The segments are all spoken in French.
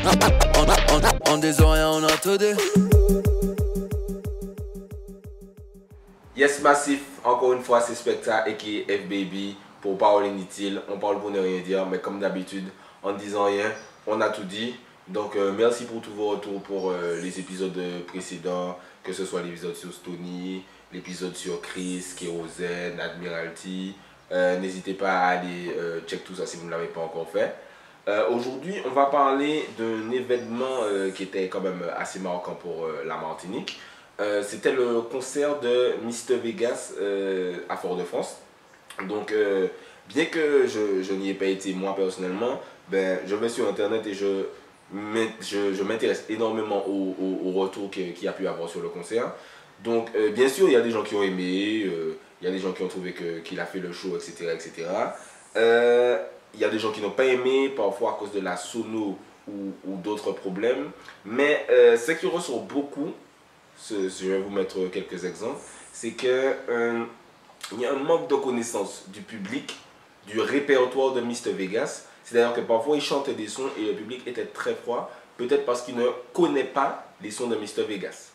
En des oreilles, on a tout dit. Yes Massif, encore une fois c'est Spectra et qui est F-Baby pour Parole Inutile. On parle pour ne rien dire, mais comme d'habitude, en ne disant rien, on a tout dit. Donc merci pour tous vos retours pour les épisodes précédents, que ce soit l'épisode sur Stony, l'épisode sur Chris, Kérosène, Admiralty. N'hésitez pas à aller check tout ça si vous ne l'avez pas encore fait. Aujourd'hui, on va parler d'un événement qui était quand même assez marquant pour la Martinique. C'était le concert de Mr Vegas à Fort-de-France. Donc, bien que je n'y ai pas été moi personnellement, ben, je vais sur internet et je m'intéresse énormément au retour qu'il y a pu avoir sur le concert. Donc, bien sûr, il y a des gens qui ont aimé, il y a des gens qui ont trouvé qu'il a fait le show, etc. etc. Il y a des gens qui n'ont pas aimé, parfois à cause de la sono ou d'autres problèmes. Mais ce qui ressort beaucoup, je vais vous mettre quelques exemples, c'est que il y a un manque de connaissance du public, du répertoire de Mr Vegas. C'est-à-dire que parfois il chantait des sons et le public était très froid, peut-être parce qu'il ne connaît pas les sons de Mr Vegas.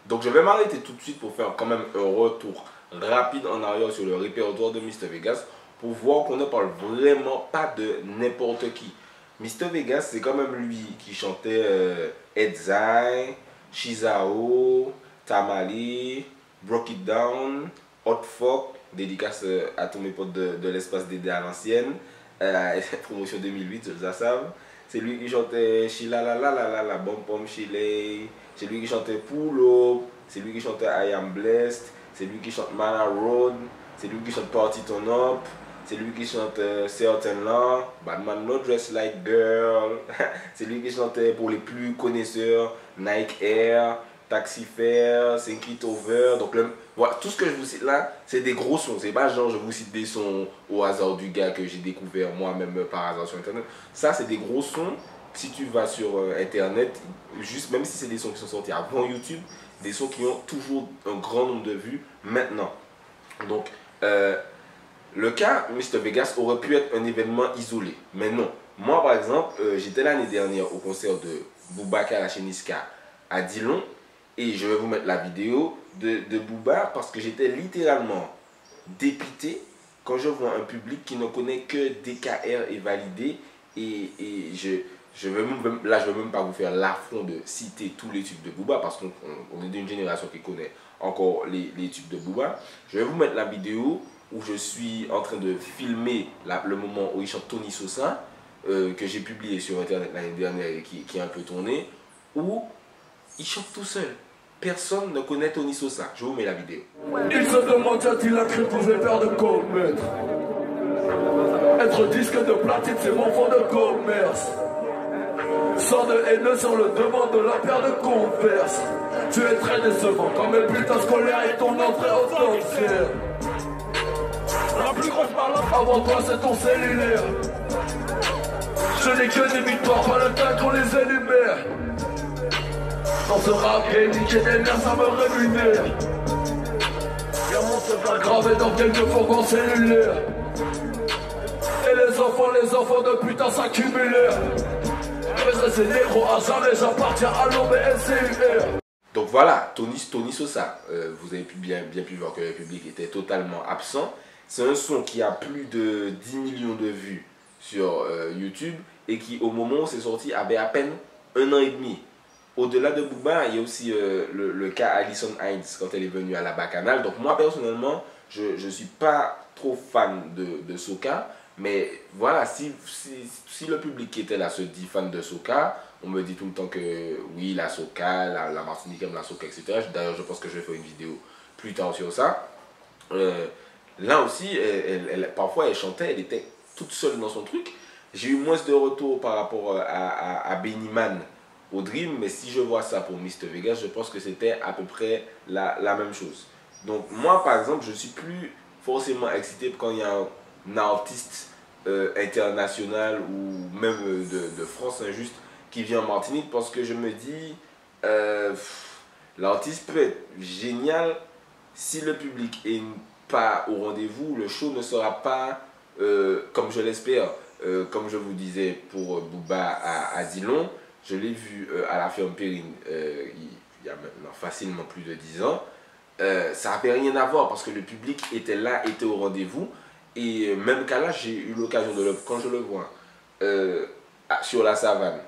Donc je vais m'arrêter tout de suite pour faire quand même un retour rapide en arrière sur le répertoire de Mr Vegas, pour voir qu'on ne parle vraiment pas de n'importe qui. Mr Vegas, c'est quand même lui qui chantait Edzai, Shizao, Tamale, Broke It Down, Hot Fuck, dédicace à tous mes potes de l'espace DD à l'ancienne, promotion 2008, je le savent. C'est lui qui chantait Shila la la la la la Bom Pom Chile, c'est lui qui chantait Pull Up, c'est lui qui chantait I Am Blessed, c'est lui qui chante Mana Road, c'est lui qui chante Party Turn Up, c'est lui qui chante Certain Law, Batman No Dress Like Girl, c'est lui qui chantait pour les plus connaisseurs Nike Air, Taxi Fair, Think It Over. Donc voilà, tout ce que je vous cite là, c'est des gros sons. C'est pas genre je vous cite des sons au hasard du gars que j'ai découvert moi-même par hasard sur internet. Ça c'est des gros sons. Si tu vas sur internet, juste même si c'est des sons qui sont sortis avant YouTube, des sons qui ont toujours un grand nombre de vues maintenant. Donc le cas Mr Vegas aurait pu être un événement isolé, mais non. Moi par exemple, j'étais l'année dernière au concert de Boubacar Niska à Dillon, et je vais vous mettre la vidéo de Bouba parce que j'étais littéralement dépité quand je vois un public qui ne connaît que DKR et Validé, et je vais même pas vous faire l'affront de citer tous les tubes de Bouba parce qu'on est d'une génération qui connaît encore les tubes de Bouba. Je vais vous mettre la vidéo où je suis en train de filmer le moment où il chante Tony Sosa, que j'ai publié sur internet l'année dernière et qui est un peu tourné, où il chante tout seul. Personne ne connaît Tony Sosa. Je vous mets la vidéo. Il se demande si la cru pouvait faire de commettre. Être disque de platine, c'est mon fond de commerce. Sors de haineux sur le devant de la paire de converse. Tu es très décevant comme un bulletin scolaire et ton entrée au cancer. La plus grosse parole avant toi, c'est ton cellulaire. Je n'ai que des victoires, pas le temps qu'on les énumère. Dans ce rap game, niquer des mères, ça me rémunère. Y'a mon secret gravé dans quelques fourgons cellulaires. Et les enfants de putain s'accumulèrent. Mais c'est négro, à jamais j'appartiens à l'OBSCUR. Donc voilà, Tony Sosa, vous avez bien pu voir que le public était totalement absent. C'est un son qui a plus de 10 millions de vues sur YouTube et qui au moment où c'est sorti avait à peine 1 an et demi. Au-delà de Booba, il y a aussi le cas Alison Hines quand elle est venue à la Bacchanal. Donc moi personnellement, je ne suis pas trop fan de Soca. Mais voilà, si le public qui était là se dit fan de Soca, on me dit tout le temps que oui, la Soca, la Martinique aime la Soca, etc. D'ailleurs, je pense que je vais faire une vidéo plus tard sur ça. Là aussi, parfois elle chantait, elle était toute seule dans son truc. J'ai eu moins de retours par rapport à Bennyman au Dream, mais si je vois ça pour Mr Vegas, je pense que c'était à peu près la même chose. Donc moi par exemple, je suis plus forcément excité quand il y a un artiste international ou même de France injuste qui vient en Martinique, parce que je me dis l'artiste peut être génial si le public est pas au rendez-vous, le show ne sera pas comme je l'espère, comme je vous disais pour Booba à Dillon. Je l'ai vu à la ferme Périne il y a maintenant facilement plus de 10 ans. Ça n'avait rien à voir parce que le public était là, était au rendez-vous. Et même qu'à là, j'ai eu l'occasion de le... Quand je le vois sur la savane,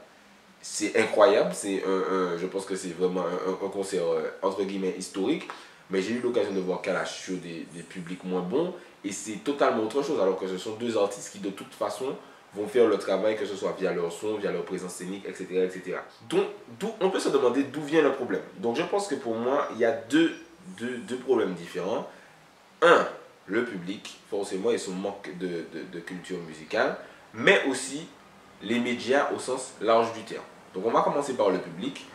c'est incroyable. Je pense que c'est vraiment un concert entre guillemets historique. Mais j'ai eu l'occasion de voir Kalash sur des publics moins bons. Et c'est totalement autre chose. Alors que ce sont deux artistes qui de toute façon vont faire le travail, que ce soit via leur son, via leur présence scénique, etc. etc. Donc on peut se demander d'où vient le problème. Donc je pense que pour moi, il y a deux problèmes différents. Un, le public, forcément, et son manque de culture musicale, mais aussi les médias au sens large du terme. Donc on va commencer par le public.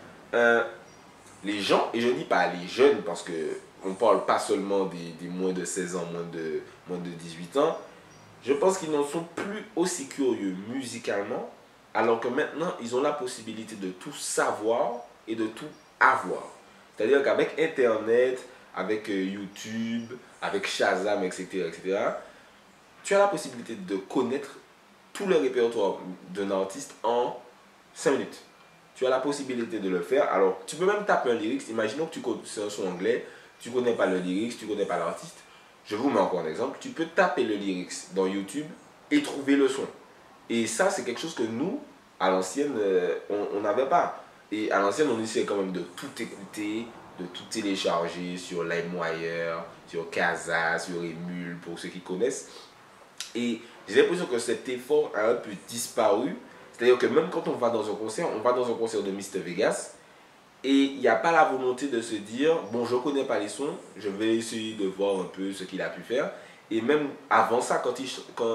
Les gens, et je ne dis pas les jeunes, parce qu'on ne parle pas seulement des moins de 16 ans, moins de 18 ans, je pense qu'ils n'en sont plus aussi curieux musicalement, alors que maintenant, ils ont la possibilité de tout savoir et de tout avoir. C'est-à-dire qu'avec Internet, avec YouTube, avec Shazam, etc., tu as la possibilité de connaître tout le répertoire d'un artiste en 5 minutes. Tu as la possibilité de le faire. Alors, tu peux même taper un lyrics. Imaginons que c'est un son anglais, tu ne connais pas le lyrics, tu ne connais pas l'artiste. Je vous mets encore un exemple. Tu peux taper le lyrics dans YouTube et trouver le son. Et ça, c'est quelque chose que nous, à l'ancienne, on n'avait pas. Et à l'ancienne, on essayait quand même de tout écouter, de tout télécharger sur LimeWire, sur Kazaa, sur Emule, pour ceux qui connaissent. Et j'ai l'impression que cet effort a un peu disparu. C'est-à-dire que même quand on va dans un concert de Mr Vegas, et il n'y a pas la volonté de se dire, bon, je ne connais pas les sons, je vais essayer de voir un peu ce qu'il a pu faire. Et même avant ça, quand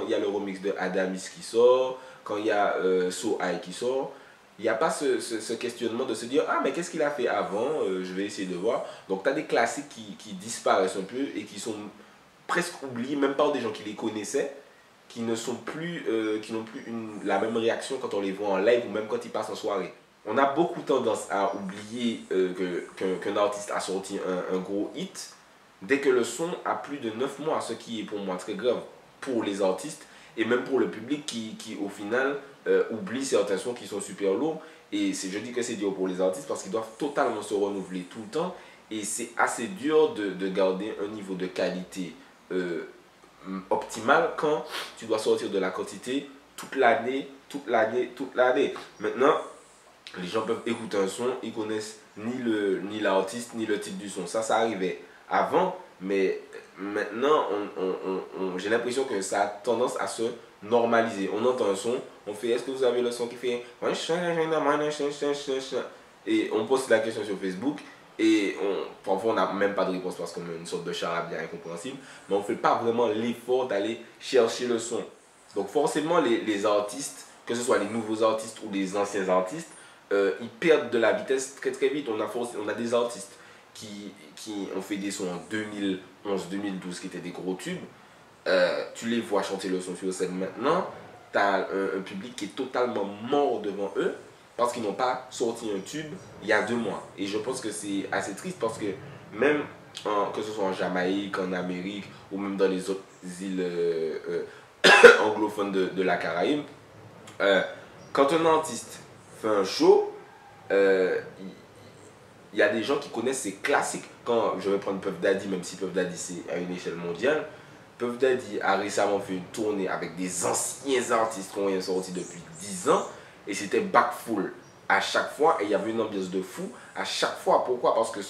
il y a le remix de Adamis qui sort, quand il y a So High qui sort, il n'y a pas ce questionnement de se dire, ah, mais qu'est-ce qu'il a fait avant, je vais essayer de voir. Donc, tu as des classiques qui disparaissent un peu et qui sont presque oubliés, même par des gens qui les connaissaient, qui n'ont plus la même réaction quand on les voit en live ou même quand ils passent en soirée. On a beaucoup tendance à oublier qu'un artiste a sorti un gros hit dès que le son a plus de 9 mois, ce qui est pour moi très grave pour les artistes et même pour le public qui au final oublie certains sons qui sont super lourds. Et je dis que c'est dur pour les artistes parce qu'ils doivent totalement se renouveler tout le temps et c'est assez dur de garder un niveau de qualité optimal quand tu dois sortir de la quantité toute l'année. Maintenant, les gens peuvent écouter un son, ils connaissent ni l'artiste ni le titre du son. Ça arrivait avant, mais maintenant, j'ai l'impression que ça a tendance à se normaliser. On entend un son, on fait, est-ce que vous avez le son qui fait... Et on pose la question sur Facebook. Et parfois on n'a même pas de réponse parce qu'on a une sorte de charabia incompréhensible. Mais on ne fait pas vraiment l'effort d'aller chercher le son. Donc forcément les artistes, que ce soit les nouveaux artistes ou les anciens artistes, ils perdent de la vitesse très très vite. On a des artistes qui ont fait des sons en 2011-2012 qui étaient des gros tubes. Tu les vois chanter le son sur scène maintenant. Tu as un public qui est totalement mort devant eux. Parce qu'ils n'ont pas sorti un tube il y a 2 mois. Et je pense que c'est assez triste parce que même que ce soit en Jamaïque, en Amérique ou même dans les autres îles anglophones de la Caraïbe, quand un artiste fait un show, il y a des gens qui connaissent ses classiques. Quand je vais prendre Puff Daddy, même si Puff Daddy c'est à une échelle mondiale, Puff Daddy a récemment fait une tournée avec des anciens artistes qui ont rien sorti depuis 10 ans. Et c'était back full à chaque fois. Et il y avait une ambiance de fou à chaque fois. Pourquoi? Parce que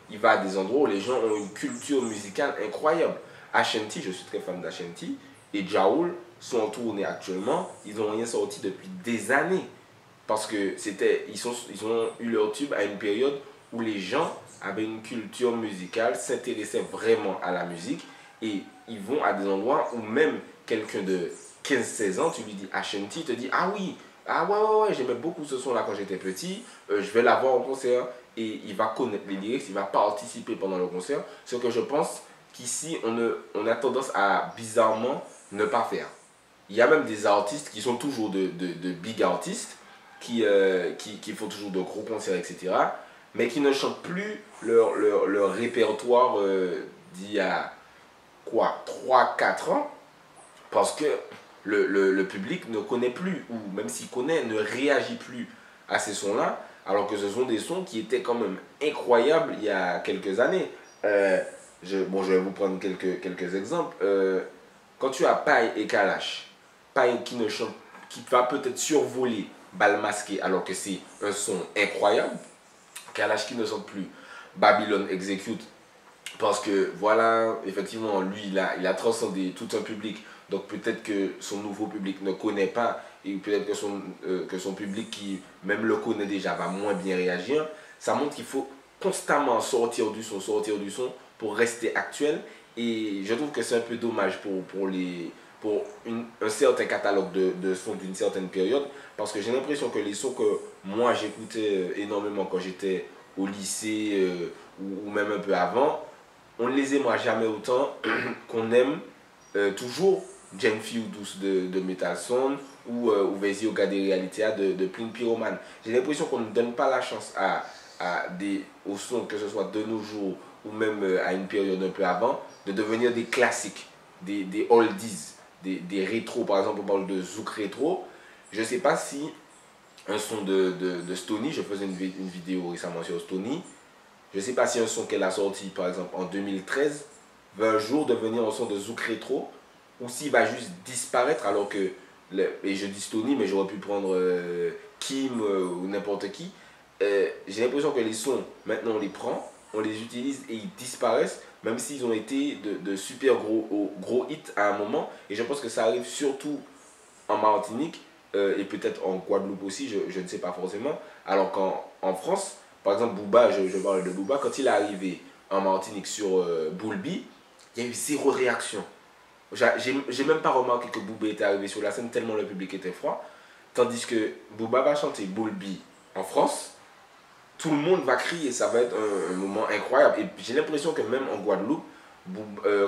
il va à des endroits où les gens ont une culture musicale incroyable. Ashanti, je suis très fan d'Ashanti. Et Jaoul sont en tournée actuellement. Ils n'ont rien sorti depuis des années. Parce que ils ont eu leur tube à une période où les gens avaient une culture musicale, s'intéressaient vraiment à la musique. Et ils vont à des endroits où même quelqu'un de 15-16 ans, tu lui dis Ashanti, il te dit ah oui. Ah ouais, j'aimais beaucoup ce son là quand j'étais petit, je vais l'avoir en concert et il va connaître les lyrics, il va participer pendant le concert, ce que je pense qu'ici on a tendance à bizarrement ne pas faire. Il y a même des artistes qui sont toujours de big artistes, qui font toujours de gros concerts, etc. Mais qui ne chantent plus leur répertoire d'il y a quoi, 3-4 ans, parce que le public ne connaît plus, ou même s'il connaît, ne réagit plus à ces sons-là, alors que ce sont des sons qui étaient quand même incroyables il y a quelques années. Je vais vous prendre quelques exemples. Quand tu as Paille et Kalash, Paille qui ne chante, qui va peut-être survoler Bal Masqué alors que c'est un son incroyable. Kalash qui ne chante plus Babylon Execute parce que voilà, effectivement, lui il a transcendé tout un public. Donc peut-être que son nouveau public ne connaît pas et peut-être que son public qui même le connaît déjà va moins bien réagir. Ça montre qu'il faut constamment sortir du son pour rester actuel. Et je trouve que c'est un peu dommage pour un certain catalogue de sons d'une certaine période. Parce que j'ai l'impression que les sons que moi j'écoutais énormément quand j'étais au lycée ou même un peu avant, on ne les aimera jamais autant qu'on aime toujours Gen Few Douce de Metal Sound ou Vesi au cas des réalités de Plin Pyroman. J'ai l'impression qu'on ne donne pas la chance aux sons, que ce soit de nos jours ou même à une période un peu avant, de devenir des classiques, des oldies, des rétros. Par exemple, on parle de Zouk rétro. Je ne sais pas si un son de Stony, je faisais une vidéo récemment sur Stony, je ne sais pas si un son qu'elle a sorti par exemple en 2013 va un jour devenir un son de Zouk rétro ou s'il va juste disparaître alors que, et je dis Stony mais j'aurais pu prendre Kim ou n'importe qui. J'ai l'impression que les sons, maintenant on les prend, on les utilise et ils disparaissent, même s'ils ont été de super gros hits à un moment. Et je pense que ça arrive surtout en Martinique et peut-être en Guadeloupe aussi, je ne sais pas forcément. Alors qu'en France, par exemple Booba, je parle de Booba, quand il est arrivé en Martinique sur Boulby, il y a eu zéro réaction. J'ai même pas remarqué que Booba était arrivé sur la scène tellement le public était froid. Tandis que Booba va chanter Boulby en France, tout le monde va crier, ça va être un moment incroyable. Et j'ai l'impression que même en Guadeloupe,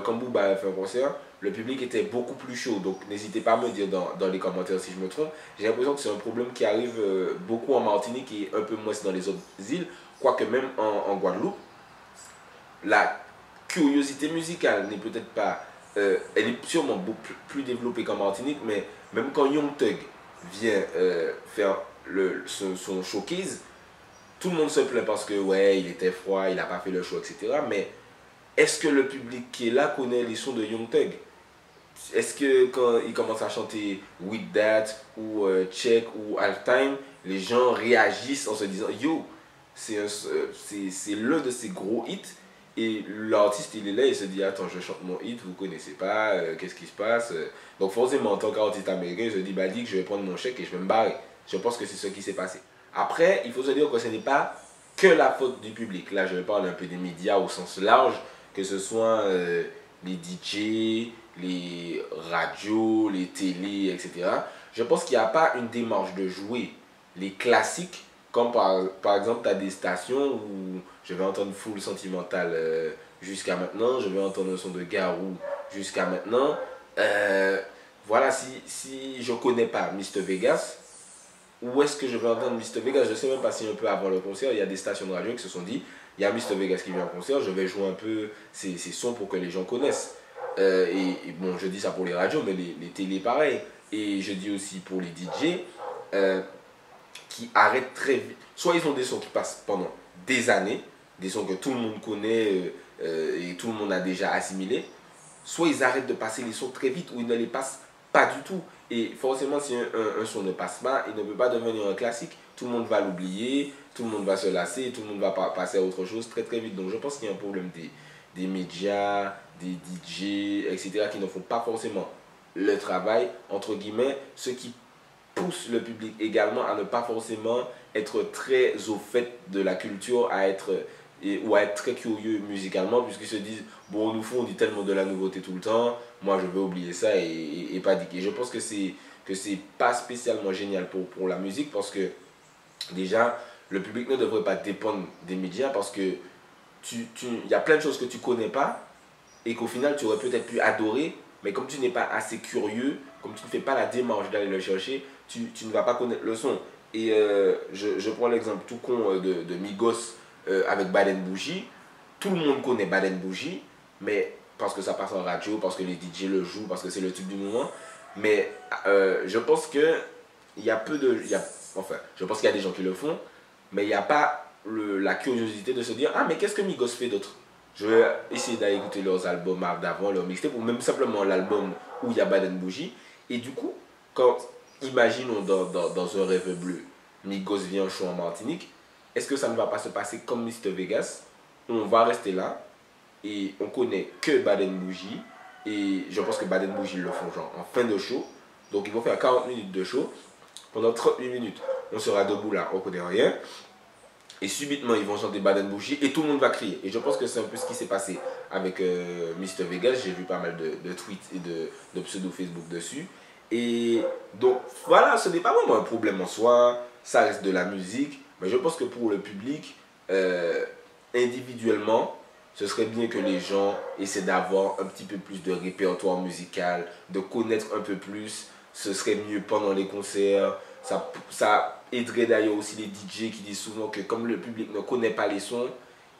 quand Booba a fait un concert, le public était beaucoup plus chaud. Donc n'hésitez pas à me dire dans les commentaires si je me trompe. J'ai l'impression que c'est un problème qui arrive beaucoup en Martinique et un peu moins dans les autres îles. Quoique même en Guadeloupe, la curiosité musicale n'est peut-être pas... elle est sûrement beaucoup plus développée qu'en Martinique, mais même quand Young Thug vient faire son showcase, tout le monde se plaint parce que ouais, il était froid, il n'a pas fait le show, etc. Mais est-ce que le public qui est là connaît les sons de Young Thug? Est-ce que quand il commence à chanter With That ou Check ou Halftime, les gens réagissent en se disant yo, c'est l'un de ces gros hits et l'artiste il est là, il se dit attends, je chante mon hit, vous connaissez pas, qu'est-ce qui se passe? Donc forcément en tant qu'artiste américain, il se dit bah dis que je vais prendre mon chèque et je vais me barrer. Je pense que c'est ce qui s'est passé. Après, il faut se dire que ce n'est pas que la faute du public. Là, je parle un peu des médias au sens large, que ce soit les DJ, les radios, les télés, etc. Je pense qu'il n'y a pas une démarche de jouer les classiques, comme par exemple, tu as des stations où je vais entendre Full Sentimental jusqu'à maintenant, je vais entendre un son de Garou jusqu'à maintenant. Voilà, si je ne connais pas Mr Vegas, où est-ce que je vais entendre Mr Vegas? Je ne sais même pas si un peu avant le concert, il y a des stations de radio qui se sont dit, il y a Mr Vegas qui vient en concert, je vais jouer un peu ces sons pour que les gens connaissent. Et bon, je dis ça pour les radios, mais les télés pareil. Et je dis aussi pour les DJ qui arrêtent très vite. Soit ils ont des sons qui passent pendant des années, des sons que tout le monde connaît et tout le monde a déjà assimilé. Soit ils arrêtent de passer les sons très vite ou ils ne les passent pas du tout. Et forcément, si un son ne passe pas, il ne peut pas devenir un classique. Tout le monde va l'oublier, tout le monde va se lasser, tout le monde va passer à autre chose très très vite. Donc je pense qu'il y a un problème des médias, des DJ, etc. qui ne font pas forcément le travail, entre guillemets, ce qui pousse le public également à ne pas forcément être très au fait de la culture, ou à être très curieux musicalement, puisqu'ils se disent bon, nous on dit tellement de la nouveauté tout le temps, moi je vais oublier ça et pas dire. Je pense que c'est pas spécialement génial pour la musique, parce que déjà le public ne devrait pas dépendre des médias, parce que il y a plein de choses que tu connais pas et qu'au final tu aurais peut-être pu adorer, mais comme tu n'es pas assez curieux, comme tu ne fais pas la démarche d'aller le chercher, tu ne vas pas connaître le son. Et je prends l'exemple tout con de Migos avec Baden Bougie. Tout le monde connaît Baden Bougie, mais parce que ça passe en radio, parce que les DJ le jouent, parce que c'est le tube du moment. Mais je pense que il y a enfin, je pense qu'il y a des gens qui le font, mais il n'y a pas la curiosité de se dire, ah mais qu'est-ce que Migos fait d'autre? Je vais essayer d'aller écouter leurs albums d'avant, leurs mixtapes, ou même simplement l'album où il y a Bad and Bougie. Et du coup, quand, imaginons dans un rêve bleu, Migos vient en show en Martinique, est-ce que ça ne va pas se passer comme Mr Vegas? On va rester là, et on connaît que Bad and Bougie, et je pense que Bad and Bougie le font genre en fin de show. Donc ils vont faire 40 minutes de show. Pendant 38 minutes, on sera debout là, on ne connaît rien. Et subitement, ils vont chanter Bad and Bougie et tout le monde va crier. Et je pense que c'est un peu ce qui s'est passé avec Mr Vegas. J'ai vu pas mal de tweets et de pseudo Facebook dessus. Et donc voilà, ce n'est pas vraiment un problème en soi. Ça reste de la musique. Mais je pense que pour le public, individuellement, ce serait bien que les gens essaient d'avoir un petit peu plus de répertoire musical, de connaître un peu plus. Ce serait mieux pendant les concerts. Ça aiderait d'ailleurs aussi les DJ qui disent souvent que comme le public ne connaît pas les sons,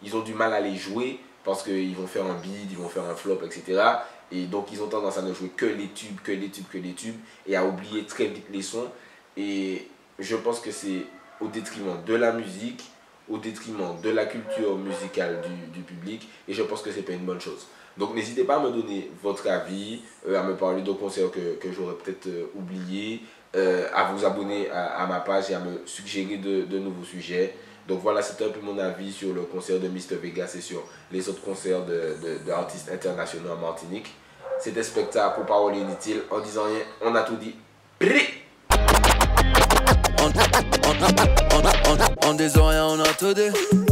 ils ont du mal à les jouer parce qu'ils vont faire un beat, ils vont faire un flop, etc. Et donc ils ont tendance à ne jouer que les tubes, que les tubes, que les tubes et à oublier très vite les sons. Et je pense que c'est au détriment de la musique, au détriment de la culture musicale du public, et je pense que c'est pas une bonne chose. Donc n'hésitez pas à me donner votre avis, à me parler de concerts que j'aurais peut-être oublié, à vous abonner à ma page et à me suggérer de nouveaux sujets. Donc voilà, c'était un peu mon avis sur le concert de Mr Vegas et sur les autres concerts d'artistes internationaux en Martinique. C'était Specta pour Parole Inutile. En disant rien, on a tout dit. En disant rien, on a tout dit.